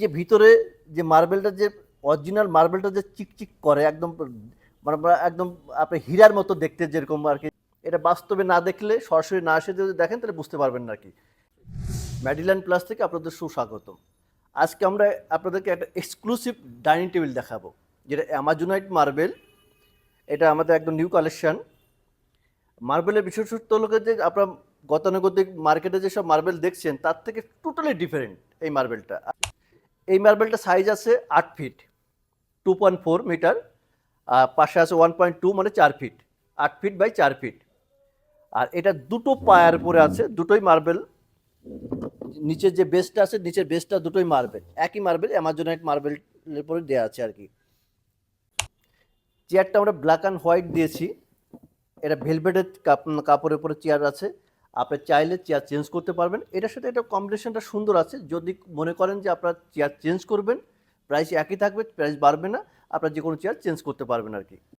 যে ভিতরে যে মার্বেলটা যে অরিজিনাল মার্বেলটা যে চিকচিক করে একদম মানে একদম আপনি হীরার মতো দেখতে যেরকম আর কি, এটা বাস্তবে না দেখলে সরাসরি না এসে যদি দেখেন তাহলে বুঝতে পারবেন না আর কি। ম্যাডিল্যান্ড প্লাস থেকে আপনাদের সুস্বাগতম। আজকে আমরা আপনাদেরকে একটা এক্সক্লুসিভ ডাইনিং টেবিল দেখাবো, যেটা অ্যামাজোনাইট মার্বেল। এটা আমাদের একদম নিউ কালেকশন। মার্বেলের বিশেষত্ব হলো যে আপনার গতানুগতিক মার্কেটে যেসব মার্বেল দেখছেন তার থেকে টোটালি ডিফারেন্ট এই মার্বেলটা। এই মার্বেলটা সাইজ আছে 8 ফিট, 2.4 মিটার। পাশে আছে 1.2 মানে 4 ফিট, 8 ফিট বাই 4 ফিট। আর এটা দুটো পায়ার উপরে আছে, দুটোই মার্বেল। নিচের যে বেসটা আছে, নিচের বেসটা দুটোই মার্বেল, একই মার্বেল, অ্যামাজোনাইট মার্বেলের উপরে দেওয়া আছে আর কি। চেয়ারটা আমরা ব্ল্যাক অ্যান্ড হোয়াইট দিয়েছি। এটা ভেলভেটের কাপড়ের উপরে চেয়ার আছে। আপনি চাইলে চেয়ার চেঞ্জ করতে পারবেন। এটার সাথে এটা কম্বিনেশনটা সুন্দর আছে। যদি মনে করেন যে আপনার চেয়ার চেঞ্জ করবেন, প্রাইস একই থাকবে, প্রাইস বাড়বে না, আপনার যে কোনো চেয়ার চেঞ্জ করতে পারবেন আর কি।